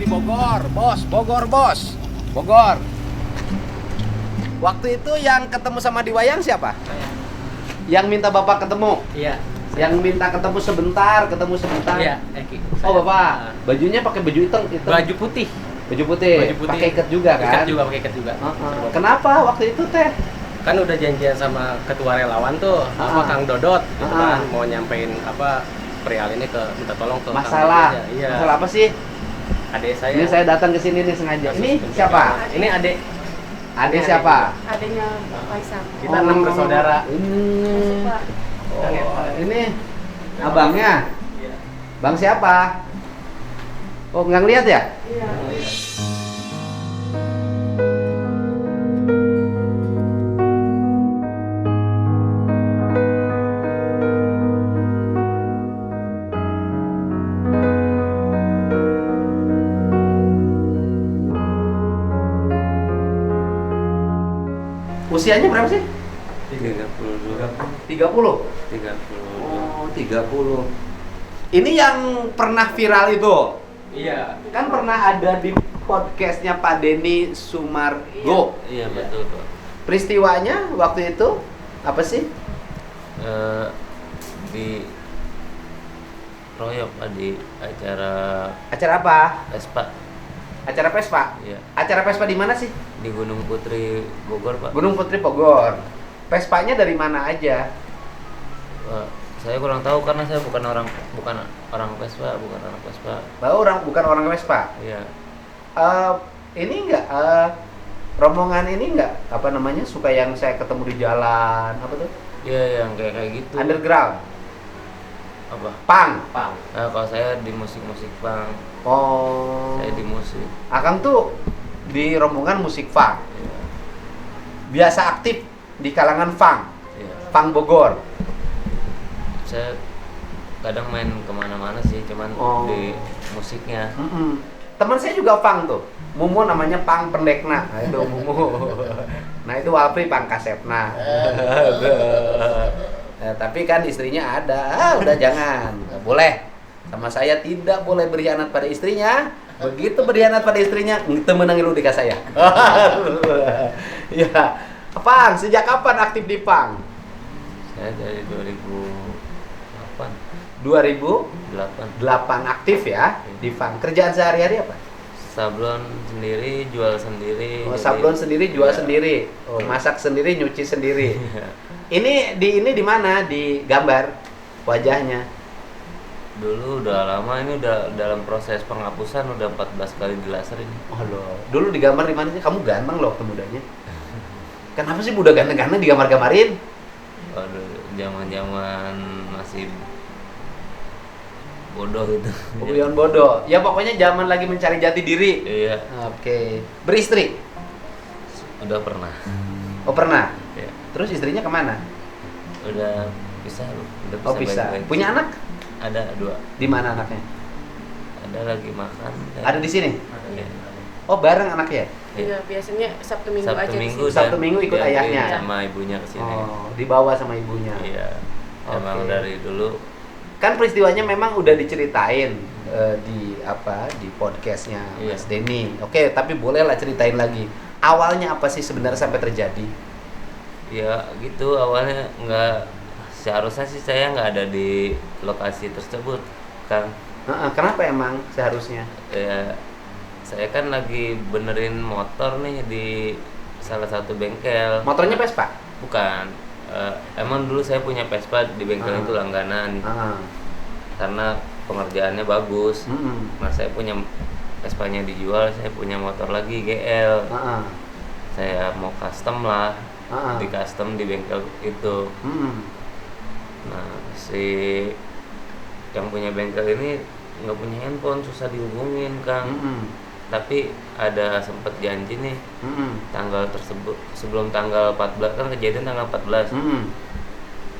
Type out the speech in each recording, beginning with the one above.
di Bogor, bos. Bogor. Waktu itu yang ketemu sama di wayang siapa? Saya. Yang minta bapak ketemu? Iya. Yang minta ketemu sebentar. Iya, Eki. Oh bapak, bajunya pakai baju hitam. Baju putih. Baju putih. Pakai ikat juga kan? Pakai ikat juga. Kenapa waktu itu teh? Kan udah janjian sama ketua relawan tuh, Kang Dodot, gitu kan, mau nyampein perihal ini minta tolong ke masalah. Kang Dodot. Iya. Masalah apa sih? Adik saya. Ini saya datang ke sini nih sengaja. Ini siapa? Ini adik. Adik siapa? Adanya Faisal. Kita 6 bersaudara. Ini abangnya. Bang siapa? Oh, nggak ngeliat ya? Iya. Usianya berapa sih? 32. 30? 30. Oh, 30. Ini yang pernah viral itu. Iya. Kan pernah ada di podcastnya Pak Denny Sumargo. Iya, betul, Pak. Peristiwanya waktu itu apa sih? Di royok Pak, di acara Acara apa? Vespa. Acara Vespa? Iya, Acara Vespa di mana sih? di Gunung Putri Bogor Pak. Gunung Putri Bogor. Vespanya dari mana aja? Saya kurang tahu karena saya bukan orang Vespa, bukan anak Vespa. Bukan orang Vespa. Iya. Ini enggak rombongan ini enggak apa namanya suka yang saya ketemu di jalan apa tuh? Iya, yang kayak gitu. Underground, Apa? punk. Nah, kalau saya di musik punk. Oh. Saya di musik. Akang tuh di rombongan musik funk. Iya. Biasa aktif di kalangan funk. Iya. Funk Bogor. Saya kadang main kemana-mana sih, cuman di musiknya. Teman saya juga funk tuh. Mumu namanya Pang Pendekna. Nah, itu Mumu. Nah, itu Wapri Pang Kasepna. Tapi kan istrinya ada. Udah jangan. Nggak boleh. Sama saya tidak boleh berkhianat pada istrinya. Begitu berkhianat pada istrinya, temenang lu dikasih saya. Ya. Pang, sejak kapan aktif di Pang? Saya dari 2008. 2008 aktif ya di Pang. Kerjaan sehari-hari apa? Sablon sendiri, jual sendiri. Oh, sablon sendiri, jual sendiri. Oh, masak sendiri, nyuci sendiri. Ini di mana? Di gambar wajahnya. Dulu udah lama, ini udah dalam proses penghapusan, udah 14 kali di laser ini. Oh loh. Dulu digambar di mana sih? Kamu ganteng loh waktu mudanya. Kenapa sih muda ganteng-ganteng digambar-gambarin? Waduh, zaman-zaman masih bodoh gitu. Beyond bodoh. Ya pokoknya zaman lagi mencari jati diri. Iya, Oke. Beristri? udah pernah. Oh pernah. Iya. Terus istrinya kemana? Udah pisah, udah Oh bisa. baik-baik. Punya anak? Ada 2. Di mana anaknya? Ada lagi makan. Ada di sini? Iya. Oh bareng anaknya? Iya, biasanya Sabtu Minggu aja di Minggu sini. Sabtu Minggu ikut dianterin ayahnya. sama ibunya ke sini. Oh, dibawa sama ibunya. Iya. Emang Oke. dari dulu Kan peristiwanya memang udah diceritain di podcastnya Iya. Mas Denny. Oke, tapi bolehlah ceritain lagi. Awalnya apa sih sebenarnya sampai terjadi? ya gitu, awalnya nggak, seharusnya sih saya nggak ada di lokasi tersebut kan. Kenapa emang seharusnya? Ya, saya kan lagi benerin motor nih di salah satu bengkel. Motornya Vespa? Bukan. Emang dulu saya punya Vespa di bengkel itu langganan karena pengerjaannya bagus. Nah, saya punya Vespanya dijual, saya punya motor lagi GL. Saya mau custom lah, di custom di bengkel itu. Nah, si yang punya bengkel ini nggak punya handphone, susah dihubungin Kang. Tapi ada sempet janji nih tanggal tersebut, sebelum tanggal 14, kan kejadian tanggal 14.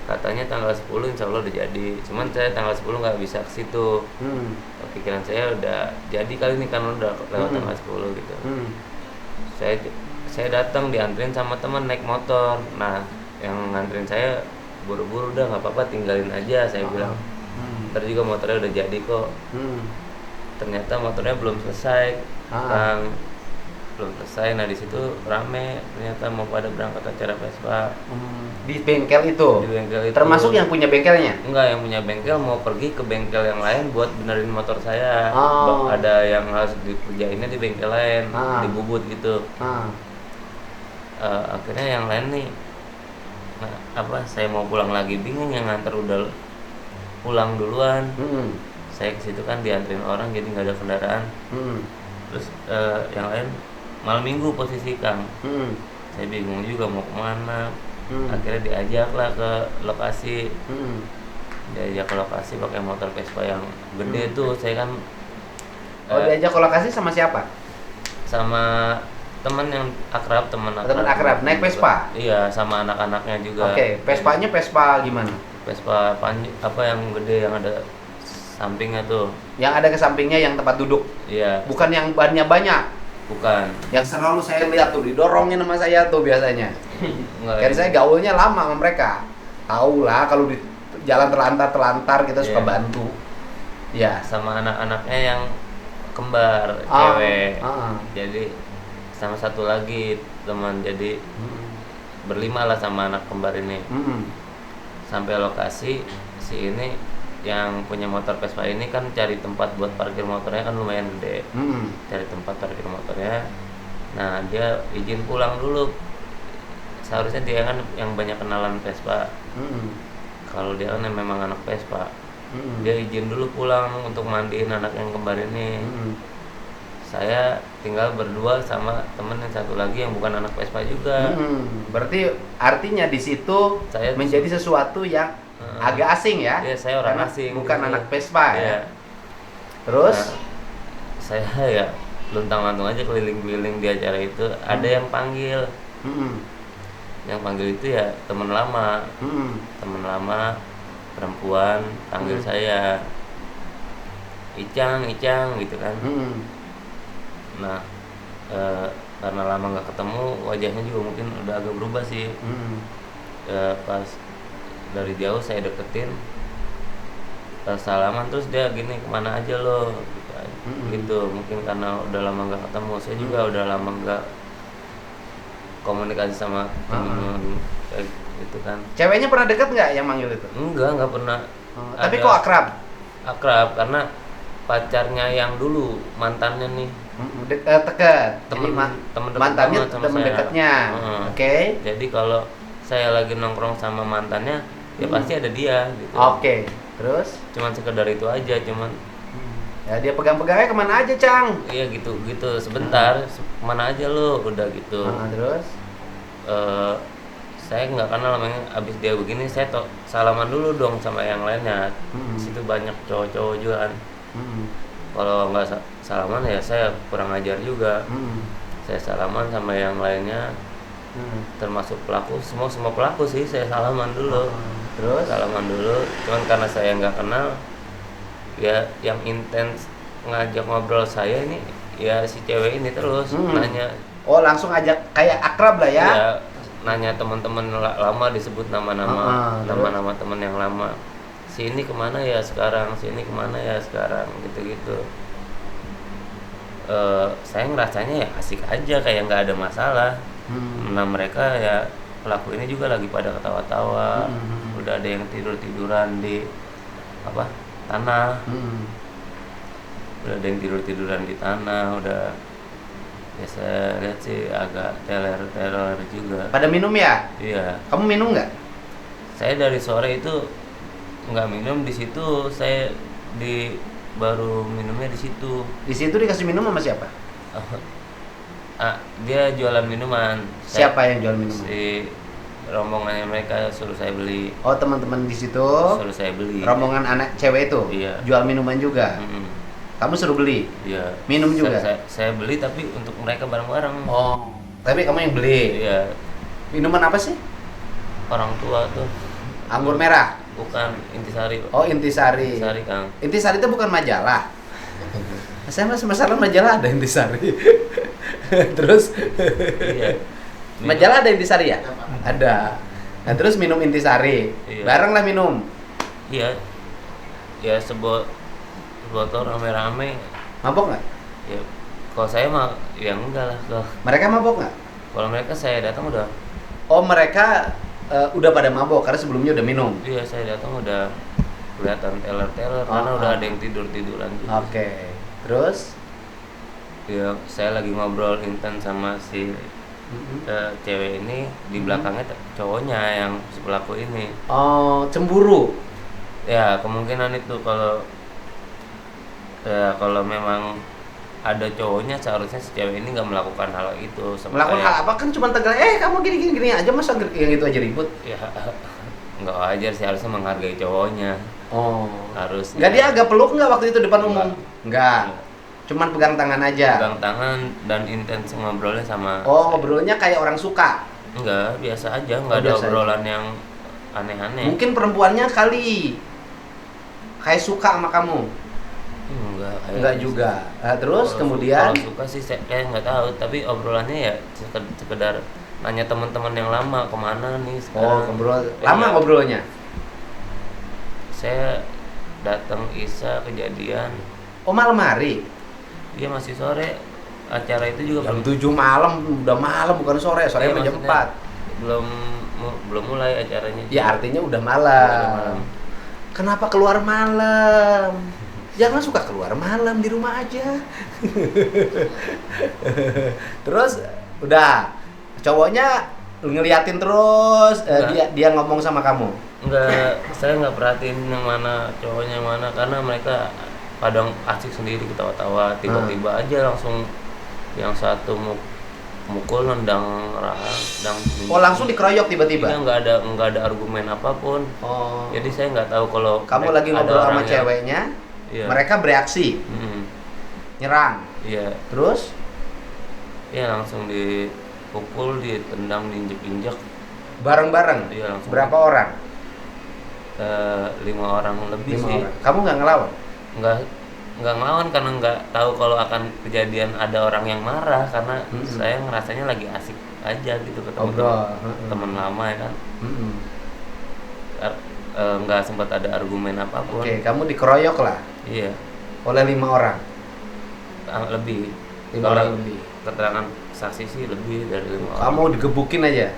Katanya tanggal 10 insya Allah udah jadi, cuman saya tanggal 10 nggak bisa ke situ. Pikiran saya udah jadi kali ini kan udah lewat tanggal 10 gitu. Saya datang dianterin sama teman naik motor. Nah, yang nganterin saya buru-buru, udah nggak apa-apa tinggalin aja, saya bilang. Ntar juga motornya udah jadi kok. ternyata motornya belum selesai, Kang. Belum selesai. Nah di situ rame, ternyata mau pada berangkat acara Vespa. Di bengkel itu. Di bengkel itu. Termasuk yang punya bengkelnya? Enggak, yang punya bengkel mau pergi ke bengkel yang lain buat benerin motor saya. Oh. Ada yang harus dikerjainnya di bengkel lain, di Bubut gitu. Akhirnya yang lain nih, saya mau pulang lagi, bingung, yang nganter udah pulang duluan. Saya ke situ kan dianterin orang, jadi nggak ada kendaraan. Terus yang lain malam minggu posisi Kang. Saya bingung juga mau kemana. Akhirnya diajaklah ke lokasi. Diajak ke lokasi pakai motor Vespa yang gede tuh. Saya kan diajak ke lokasi sama siapa? Sama teman yang akrab, teman akrab naik Vespa. Iya, sama anak-anaknya juga. Oke, Vespanya Vespa gimana? Vespa apa yang gede yang ada sampingnya tuh. Yang ada ke sampingnya yang tempat duduk. Iya. Bukan yang bannya banyak. Bukan. Yang selalu saya lihat tuh didorongin sama saya tuh biasanya. Kan saya gaulnya lama sama mereka. Tahu lah kalau di jalan terlantar kita suka bantu. Ya, sama anak-anaknya yang kembar, cewek. Jadi sama satu lagi teman, jadi berlima lah sama anak kembar ini. Sampai lokasi, si ini yang punya motor Vespa ini kan cari tempat buat parkir motornya kan lumayan gede. Cari tempat parkir motornya. Nah, dia izin pulang dulu. Seharusnya dia kan yang banyak kenalan Vespa. Kalau dia kan memang anak Vespa. Dia izin dulu pulang untuk mandiin anak yang kembar ini. Saya tinggal berdua sama temen yang satu lagi yang bukan anak Vespa juga. Berarti artinya di situ saya menjadi sesuatu yang agak asing ya? Iya, saya orang asing. Bukan gitu. anak Vespa ya? Terus? Saya ya luntang-lantung aja keliling-keliling di acara itu. Ada yang panggil. Yang panggil itu ya teman lama. Teman lama perempuan panggil saya Icang gitu kan. Nah, karena lama nggak ketemu, wajahnya juga mungkin udah agak berubah sih. Pas dari jauh saya deketin, salaman, terus dia gini, kemana aja lo gitu. Mungkin karena udah lama nggak ketemu, saya juga udah lama nggak komunikasi sama temen kayak gitu kan. Ceweknya pernah deket nggak yang manggil itu? Nggak pernah. Tapi kok akrab? Akrab karena pacarnya yang dulu, mantannya nih. Dekat. Mantannya temen dekatnya. Oke. Jadi kalau saya lagi nongkrong sama mantannya, ya pasti ada dia gitu. Oke. Terus? Cuman sekedar itu aja, cuman ya dia pegang-pegangnya kemana aja, Cang? Iya gitu sebentar, kemana aja lo, udah gitu. Terus? Saya nggak kenal namanya. Abis dia begini, saya salaman dulu dong sama yang lainnya. Di situ banyak cowok-cowok juga kan. Kalau nggak salaman ya saya kurang ajar juga. Saya salaman sama yang lainnya. Termasuk pelaku, semua pelaku sih saya salaman dulu. Terus? Salaman dulu, cuman karena saya nggak kenal, ya yang intens ngajak ngobrol saya ini ya si cewek ini terus nanya. Oh, langsung ajak kayak akrab lah ya? Ya, nanya teman-teman lama, disebut nama-nama teman yang lama. Si ini kemana ya sekarang, si ini kemana ya sekarang, gitu-gitu. Saya ngerasanya ya asik aja, kayak nggak ada masalah. Nah mereka ya pelaku ini juga lagi pada ketawa-tawa. Udah ada yang tidur-tiduran di tanah. Udah ada yang tidur-tiduran di tanah. Udah ya saya lihat sih agak teler juga. Pada minum ya? Iya. Kamu minum nggak? Saya dari sore itu nggak minum. Di situ saya baru minumnya di situ. Di situ dikasih minum sama siapa? Dia jualan minuman. Siapa yang jual minuman? Si rombongannya mereka suruh saya beli. Oh, teman-teman di situ suruh saya beli. Rombongan anak cewek itu? Iya. Jual minuman juga? Kamu suruh beli? Iya. Minum juga? Saya beli tapi untuk mereka bareng-bareng. Oh, tapi kamu yang beli? Iya. Minuman apa sih? Orang tua tuh. Anggur merah? Bukan, Intisari. Oh, Intisari. Intisari, Kang. Intisari itu bukan majalah? Saya masalah majalah ada Intisari. Terus? Iya. Majalah ada Intisari ya? Ada. Nah, terus minum Intisari. Iya. Bareng lah minum. Iya. Ya sebotol rame-rame Mabok nggak? Ya, kalau saya mah ya enggak lah. Mereka mabok nggak? Kalau mereka saya datang udah. Oh, mereka udah pada mabok karena sebelumnya udah minum. Iya, saya datang udah kelihatan teler-teler karena udah ada yang tiduran juga. Oke. Terus? Ya, saya lagi ngobrol intens sama si cewek ini, di belakangnya cowoknya yang si pelaku ini. Oh, cemburu. Ya, kemungkinan itu kalau memang ada cowoknya, seharusnya si cewek ini nggak melakukan hal itu. Melakukan hal apa? Kan cuma tegar, kamu gini aja, masa yang itu aja ribut? Ya, nggak wajar sih, harusnya menghargai cowoknya. Oh. Harusnya. Nggak, dia agak peluk nggak waktu itu depan umum? Nggak. Nggak. Cuman pegang tangan aja. Pegang tangan dan intens ngobrolnya sama. Oh, ngobrolnya kayak orang suka? Enggak, biasa aja, nggak ada obrolan yang aneh-aneh. Mungkin perempuannya kali kayak suka sama kamu. Enggak juga. Terus kemudian kalau suka sih saya nggak tahu, tapi obrolannya ya sekedar nanya teman-teman yang lama kemana nih sekarang. ngobrol. Lama ngobrolnya? Saya datang Isa kejadian. Oh, malam hari? Dia masih sore. Acara itu juga jam 7 malam, udah malam bukan sore. Sore jam 4. Belum mulai acaranya. Ya artinya udah malam. Kenapa keluar malam? Jangan suka keluar malam, di rumah aja. Terus udah cowoknya ngeliatin terus, dia ngomong sama kamu? Enggak, saya nggak perhatiin yang mana cowoknya yang mana, karena mereka kadang asik sendiri ketawa-tawa, tiba-tiba aja langsung yang satu mukul, nendang rahang, langsung dikeroyok tiba-tiba? Iya, nggak ada argumen apapun. Oh. Jadi saya nggak tahu kalau kamu lagi ngobrol sama ceweknya, iya. Mereka bereaksi, nyerang. Iya. Terus? Iya, langsung dipukul, ditendang, diinjek-injek. Bareng-bareng? Iya, langsung. Berapa orang? 5 orang lebih 5 sih. Orang. Kamu nggak ngelawan? Nggak ngelawan karena nggak tahu kalau akan kejadian ada orang yang marah, karena saya ngerasanya lagi asik aja gitu ketemu teman lama ya kan. Nggak sempat ada argumen apapun. Oke, kamu dikeroyok lah? Iya. Oleh 5 orang? Lebih. 5 orang lebih? Keterangan saksi sih lebih dari 5 orang. Kamu digebukin aja?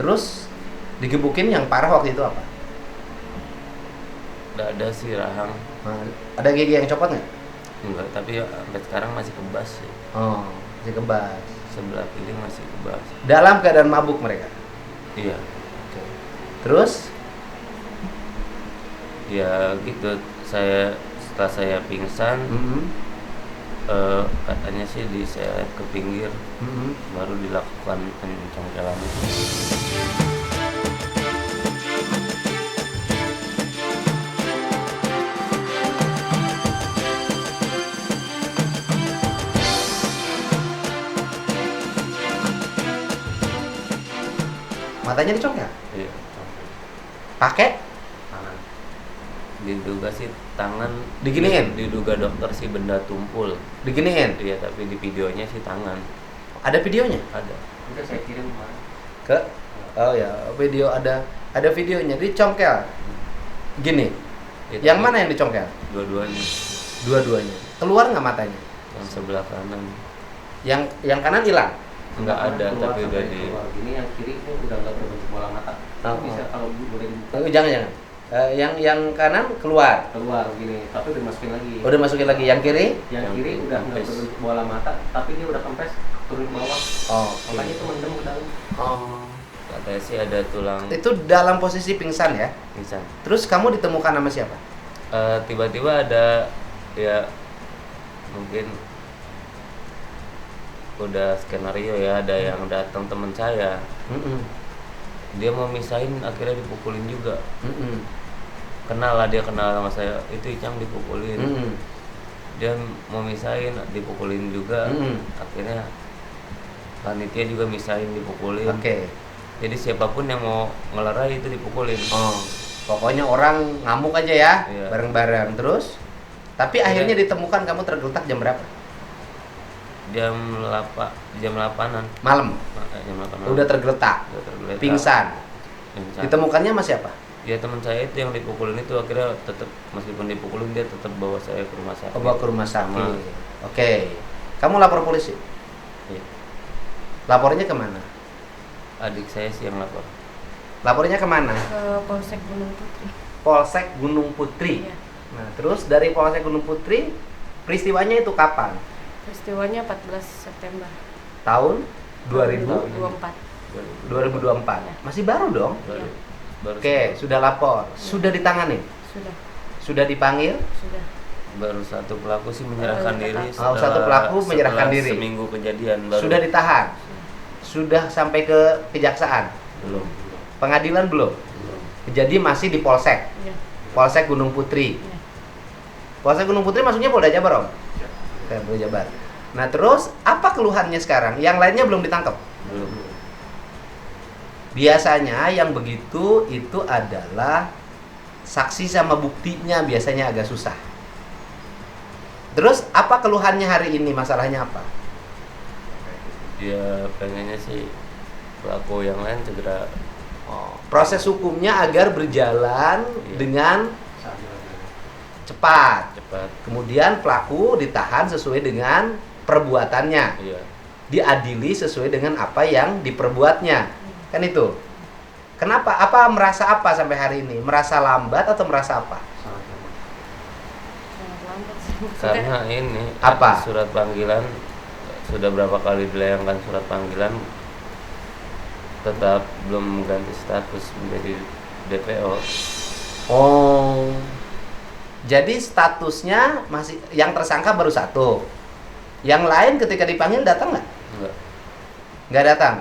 Terus digebukin yang parah waktu itu apa? Nggak ada sih rahang. Ada gigi yang copot nggak? Enggak, tapi sampai sekarang masih kebas sih. Oh, masih kebas. Sebelah kiri masih kebas. Dalam keadaan mabuk mereka? Iya. Oke. Terus? Ya gitu, setelah saya pingsan, katanya sih diseret ke pinggir, baru dilakukan pencongkelan itu. Matanya dicongkel? Iya. Pakai? Tangan. Diduga sih tangan. Diginiin? Diduga dokter sih benda tumpul. Diginiin? Iya, tapi di videonya sih tangan. Ada videonya? Ada. Udah saya kirim kemarin. Oh ya, video ada videonya. Dicongkel. Gini. Ya, yang mana yang dicongkel? Dua-duanya. Dua-duanya. Keluar nggak matanya? Yang sebelah kanan. Yang kanan hilang? Nggak ada, tapi udah di. Ini yang kiri ini udah nggak berbentuk bola mata. Bisa kalau boleh dibuka. Jangan. Yang kanan keluar gini, tapi udah masukin lagi. Udah masukin lagi. Yang kiri? Yang kiri udah nggak berbentuk bola mata, tapi dia udah kempes turun ke bawah. Oh, makanya itu mendem ke dalam. Oh. Katanya sih ada tulang. Itu dalam posisi pingsan ya? Pingsan. Terus kamu ditemukan sama siapa? Tiba-tiba ada, ya mungkin udah skenario ya, ada yang datang teman saya. Dia mau misahin, akhirnya dipukulin juga. Kenal sama saya, itu Icang dipukulin. Dia mau misahin, dipukulin juga. Akhirnya panitia juga misahin, dipukulin. Oke. Jadi siapapun yang mau ngelerai itu dipukulin. Pokoknya orang ngamuk aja ya, iya. Bareng-bareng. Terus? Tapi akhirnya ditemukan kamu tergeletak jam berapa? Jam 8-an malam. Jam 8 malam. Udah tergeletak. Pingsan. Ditemukannya sama siapa? Ya teman saya itu yang dipukulin itu akhirnya tetap meskipun dipukulin dia tetap bawa saya ke rumah sakit. Bawa ke rumah sakit. Sama- Oke. Kamu lapor polisi? Iya. Lapornya kemana? Adik saya sih yang lapor. Lapornya kemana? Ke Polsek Gunung Putri. Polsek Gunung Putri. Iya. Nah, terus dari Polsek Gunung Putri, peristiwanya itu kapan? Peristiwanya 14 September Tahun 2000? 2024. 2024. Masih baru dong? Baru Oke, sudah lapor. Sudah ditangani? Sudah, Sudah dipanggil? sudah. baru satu pelaku sih menyerahkan Baru diri. ketangkap. Oh, satu pelaku menyerahkan setelah diri. Seminggu kejadian baru. Sudah ditahan? Sudah sampai ke kejaksaan? Belum. Pengadilan belum? Jadi masih di Polsek? Iya. Polsek Gunung Putri. Iya. Polsek Gunung Putri maksudnya Polda Jabar, Om? Oke, Polda Jabar. Nah, terus apa keluhannya sekarang? Yang lainnya belum ditangkap? Belum. Biasanya yang begitu itu adalah saksi sama buktinya biasanya agak susah. Terus apa keluhannya hari ini? Masalahnya apa? Ya pengennya sih pelaku yang lain segera Proses hukumnya agar berjalan Iya. dengan cepat. cepat. Kemudian pelaku ditahan sesuai dengan perbuatannya. Iya. Diadili sesuai dengan apa yang diperbuatnya. Kan itu. Kenapa? Apa merasa apa sampai hari ini? Merasa lambat atau merasa apa? Sangat lambat sih. Karena ini Apa? surat panggilan sudah berapa kali dilayangkan surat panggilan tetap belum ganti status menjadi DPO. Oh. Jadi statusnya masih yang tersangka baru satu. Yang lain ketika dipanggil datang nggak? Enggak. Nggak datang.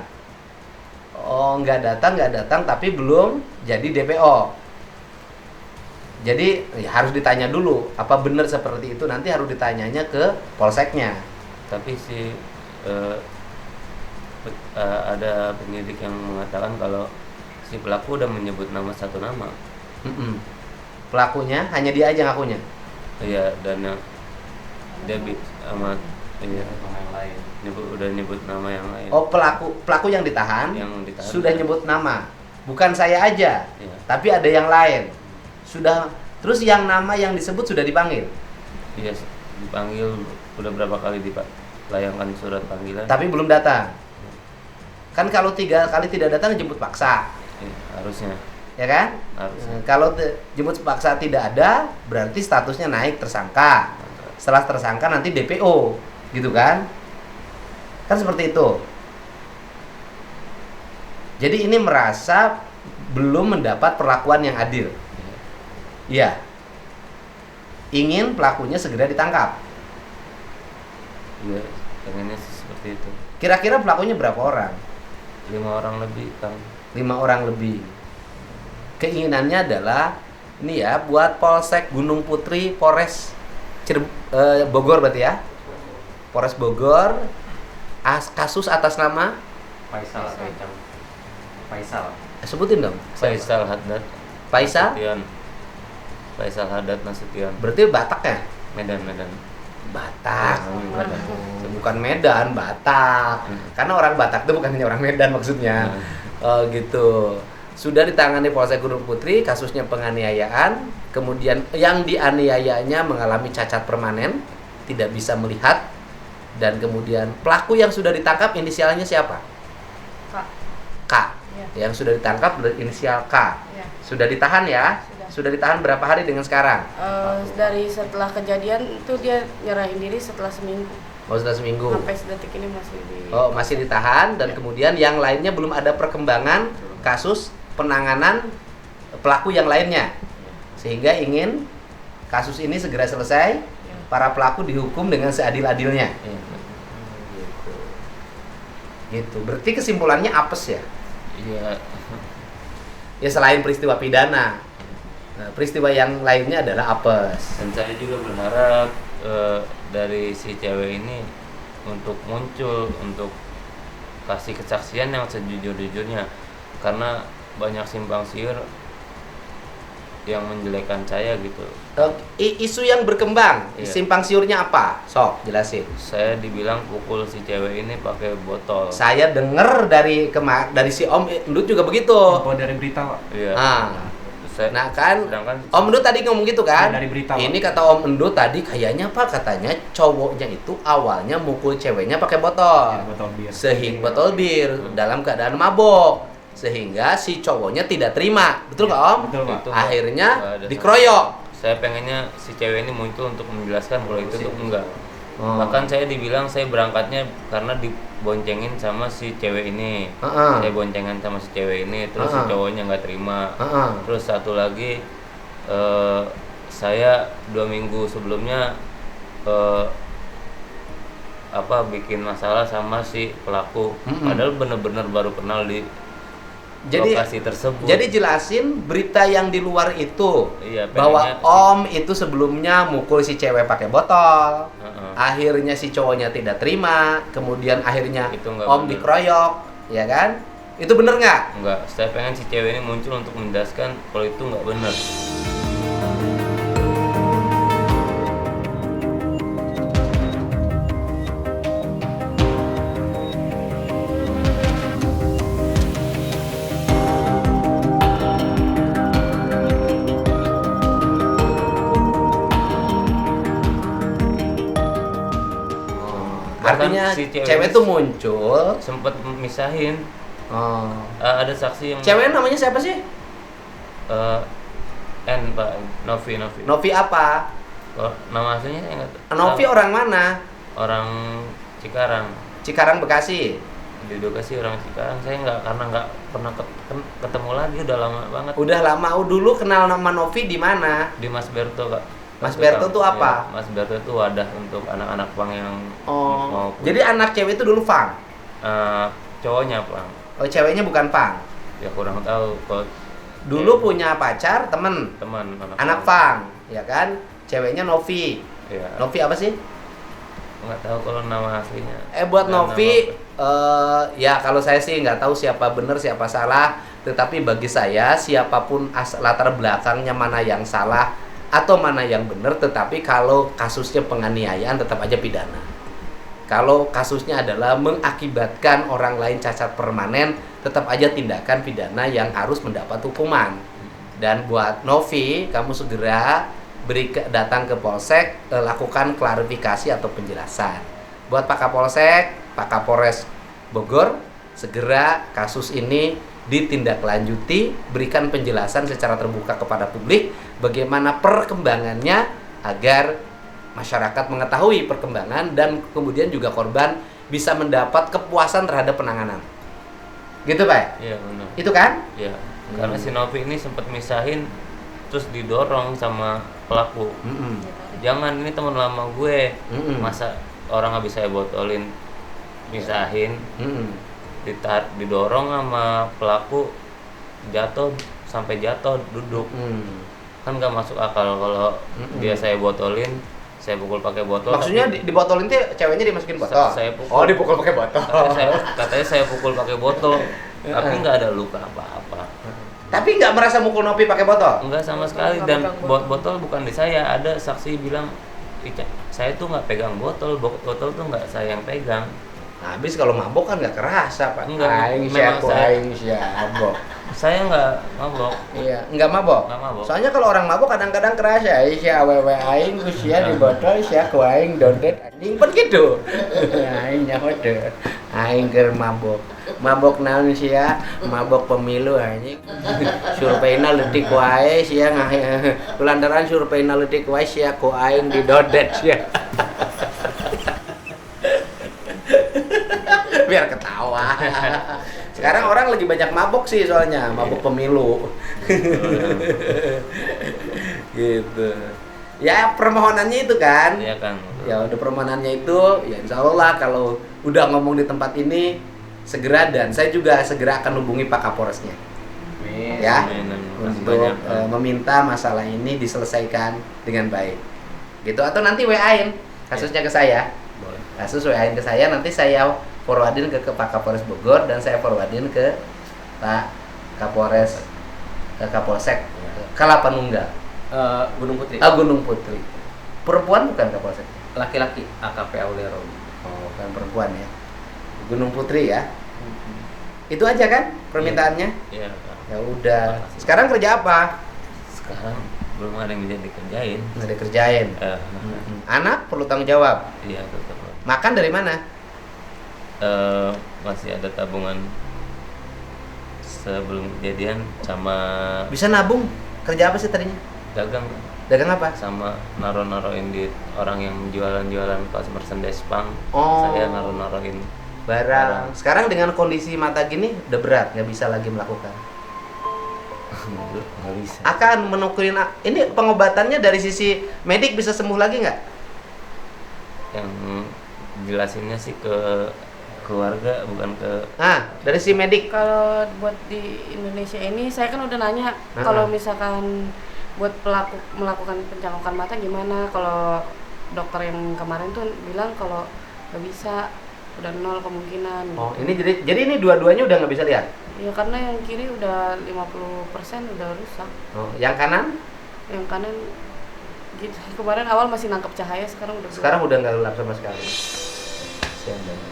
Oh, nggak datang, tapi belum jadi DPO. Jadi ya harus ditanya dulu, apa benar seperti itu? Nanti harus ditanyanya ke polseknya. Tapi si ada penyidik yang mengatakan kalau si pelaku udah menyebut nama satu nama. Mm-mm. Pelakunya hanya dia aja ngakunya. Iya, dan yang dia sama iya udah nyebut nama yang lain. Oh, pelaku yang ditahan, Yang ditahan. sudah nyebut nama. Bukan saya aja, Iya. tapi ada yang lain. Sudah, terus yang nama yang disebut sudah dipanggil. Iya, dipanggil udah berapa kali dilayangkan surat panggilan. Tapi belum datang. Kan kalau 3 kali tidak datang jemput paksa, Iya, harusnya. ya kan? Harusnya. Kalau jemput paksa tidak ada, berarti statusnya naik tersangka. Setelah tersangka nanti DPO, gitu kan? Kan seperti itu. Jadi ini merasa belum mendapat perlakuan yang adil. Iya. Ingin pelakunya segera ditangkap. Iya, pengennya sih seperti itu. Kira-kira pelakunya berapa orang? 5 orang lebih, Kang. 5 orang lebih. Keinginannya adalah ini ya, buat Polsek Gunung Putri, Polres Bogor berarti ya. Polres Bogor, kasus atas nama Faisal. sebutin dong. Faisal Haddad Faisal? Nasution. Faisal Haddad Nasution. Berarti Batak ya? Medan. Batak. Medan. Bukan Medan, Batak. Karena orang Batak itu bukan hanya orang Medan maksudnya. Oh gitu. Sudah ditangani Polsek Gunung Putri, kasusnya penganiayaan. Kemudian yang dianiayanya mengalami cacat permanen, tidak bisa melihat. Dan kemudian pelaku yang sudah ditangkap inisialnya siapa? Kak. K. Iya. Yang sudah ditangkap berinisial K. Iya. Sudah ditahan ya? Sudah. Ditahan berapa hari dengan sekarang? Dari setelah kejadian itu dia nyerahin diri setelah seminggu. Oh, sudah seminggu. Sampai sedetik ini masih di. Oh, masih ditahan dan Ya. kemudian yang lainnya belum ada perkembangan kasus penanganan pelaku yang lainnya. Sehingga ingin kasus ini segera selesai, Ya. para pelaku dihukum dengan seadil-adilnya. Iya. Gitu. Berarti kesimpulannya apes ya? Iya. Ya selain peristiwa pidana. Nah, peristiwa yang lainnya adalah apes. Dan saya juga berharap dari si cewek ini untuk muncul, untuk kasih kesaksian yang sejujur-jujurnya, karena banyak simpang siur yang menjelekkan saya gitu. Isu yang berkembang, Iya. simpang siurnya apa? Sok, jelasin. Saya dibilang pukul si cewek ini pakai botol. Saya dengar dari si Om Ndut juga begitu. Info dari berita, Pak. Iya. Ah. Nah kan, sedangkan Om Endut tadi ngomong gitu kan? Dari berita, Ini kata Om Endut tadi kayaknya Pak, katanya cowoknya itu awalnya mukul ceweknya pakai botol. Botol bir. Sehingga botol bir dalam keadaan mabok. Sehingga si cowoknya tidak terima. Betul nggak Om? Betul, Pak. Itu Akhirnya nggak ada dikeroyok. saya pengennya si cewek ini muncul untuk menjelaskan kalau itu tuh enggak. Oh. Bahkan saya dibilang saya berangkatnya karena diboncengin sama si cewek ini. Heeh. Saya boncengan sama si cewek ini, terus si cowoknya nggak terima. Terus satu lagi saya 2 minggu sebelumnya bikin masalah sama si pelaku. Padahal bener-bener baru kenal di lokasi tersebut. Jadi jelasin berita yang di luar itu. Iya, bahwa pengennya Om itu sebelumnya mukul si cewek pakai botol. Heeh. Akhirnya si cowoknya tidak terima, kemudian akhirnya Itu nggak Om bener. dikeroyok, ya kan? Itu bener nggak? Enggak, saya pengen si cewek ini muncul untuk menjelaskan kalau itu nggak benar. Bahkan Artinya si cewek tuh muncul. Sempet misahin. Oh. Ada saksi yang Cewek namanya siapa sih? N Pak Novi. Novi apa? Oh, nama aslinya saya nggak tahu. Novi orang mana? Orang Cikarang. Cikarang, Bekasi. Diedukasi orang Cikarang. Saya karena nggak pernah ketemu lagi, udah lama banget. Udah lama. Dulu kenal nama Novi di mana? Di Mas Berto, Kak. Mas Berto tuh apa? Ya, Mas Berto itu wadah untuk anak-anak pang yang Oh. mau. Jadi anak cewek itu dulu Fang. Cowoknya pang. Oh, ceweknya bukan Fang. Ya kurang tahu kok. Dulu punya pacar, temen, Teman anak Fang, ya kan? Ceweknya Novi. Iya. Novi apa sih? Nggak tahu kalau nama aslinya. Buat Dan Novi, ya kalau saya sih nggak tahu siapa benar siapa salah. Tetapi bagi saya siapapun latar belakangnya mana yang salah atau mana yang benar, tetapi kalau kasusnya penganiayaan tetap aja pidana. Kalau kasusnya adalah mengakibatkan orang lain cacat permanen, tetap aja tindakan pidana yang harus mendapat hukuman. Dan buat Novi, kamu segera datang ke Polsek, lakukan klarifikasi atau penjelasan. Buat Pak Kapolsek, Pak Kapolres Bogor, segera kasus ini ditindaklanjuti, berikan penjelasan secara terbuka kepada publik bagaimana perkembangannya agar masyarakat mengetahui perkembangan dan kemudian juga korban bisa mendapat kepuasan terhadap penanganan. Gitu, Pak? Iya, benar. Itu kan? Iya. Karena si Novi ini sempat misahin terus didorong sama pelaku. Jangan, ini teman lama gue. Masa orang habis saya botolin misahin. Didorong sama pelaku, jatuh sampai jatuh duduk. Kan nggak masuk akal kalau dia saya botolin, saya pukul pakai botol. Maksudnya dibotolin tuh ceweknya dimasukin botol? Saya pukul. Oh, dipukul pakai botol. Katanya saya pukul pakai botol, tapi nggak ada luka apa-apa. Tapi nggak merasa mukul Novi pakai botol? Enggak sama sekali, dan botol bukan di saya. Ada saksi bilang, saya tuh nggak pegang botol tuh nggak saya yang pegang. Nah, habis kalau mabok kan nggak kerasa, Pak. Enggak, Aing memang mabok. Saya nggak mabok. Iya, nggak mabok. Nggak mabok. Soalnya kalau orang mabok kadang-kadang kerasa, sia awewe aing usia di botol, sia ku aing dondet anjing pun gitu. Aing nyaho deh. Aing keur mabok. Mabok naon sia? Mabok pemilu anjing. Surveinya leutik wae sia lantaran surveinya leutik wae sia ku aing di dondet sia. Biar ketawa. Sekarang orang lagi banyak mabok sih soalnya, mabok pemilu. Gitu. Ya permohonannya itu kan. Iya kan. Ya udah permohonannya itu, ya insya Allah kalau udah ngomong di tempat ini segera, dan saya juga segera akan hubungi Pak Kapolresnya. Ya. Untuk meminta masalah ini diselesaikan dengan baik. Gitu, atau nanti WA-in kasusnya ke saya. Boleh. Kasus WA-in ke saya, nanti saya forwardin ke Pak Kapolres Bogor dan saya forwardin ke Pak Kapolres Kapolsek Kelapa Nunggal. Gunung Putri. Gunung Putri. Perempuan bukan Kapolsek? Laki-laki, AKP Aulia Robi. Oh, bukan perempuan ya. Gunung Putri ya. Itu aja kan permintaannya? Iya, Kak. Ya udah. Sekarang kerja apa? sekarang belum ada yang bisa dikerjain. Nggak dikerjain. Anak perlu tanggung jawab. Iya tetap. Makan dari mana? Masih ada tabungan sebelum kejadian sama Bisa nabung. Kerja apa sih tadinya? dagang Dagang apa? sama naruh-naruhin di orang yang jualan pas merchandise pang. Oh. Saya naruh-naruhin Barang. Sekarang dengan kondisi mata gini udah berat, nggak bisa lagi melakukan. nggak bisa. Akan menukerin ini pengobatannya dari sisi medik bisa sembuh lagi nggak? Yang jelasinnya sih ke keluarga bukan ke Dari si medik. Kalau buat di Indonesia ini saya kan udah nanya kalau misalkan buat pelaku melakukan pencangkokan mata gimana, kalau dokter yang kemarin tuh bilang kalau nggak bisa, udah 0 kemungkinan. Oh, ini jadi ini dua-duanya udah nggak bisa lihat. Ya karena yang kiri udah 50% udah rusak. Oh, yang kanan? Yang kanan gitu. Kemarin awal masih nangkep cahaya, sekarang udah Nggak gelap sama sekali. Kasihan banget.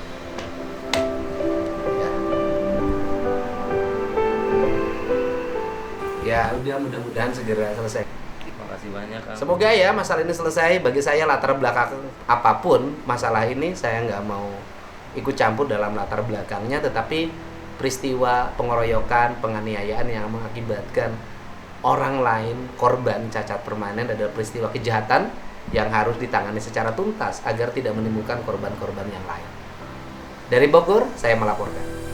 Ya udah, mudah-mudahan segera selesai. Terima kasih banyak Kang. Semoga ya masalah ini selesai. Bagi saya latar belakang apapun masalah ini saya nggak mau ikut campur dalam latar belakangnya, tetapi peristiwa pengeroyokan, penganiayaan yang mengakibatkan orang lain korban cacat permanen adalah peristiwa kejahatan yang harus ditangani secara tuntas agar tidak menimbulkan korban-korban yang lain. Dari Bogor, saya melaporkan.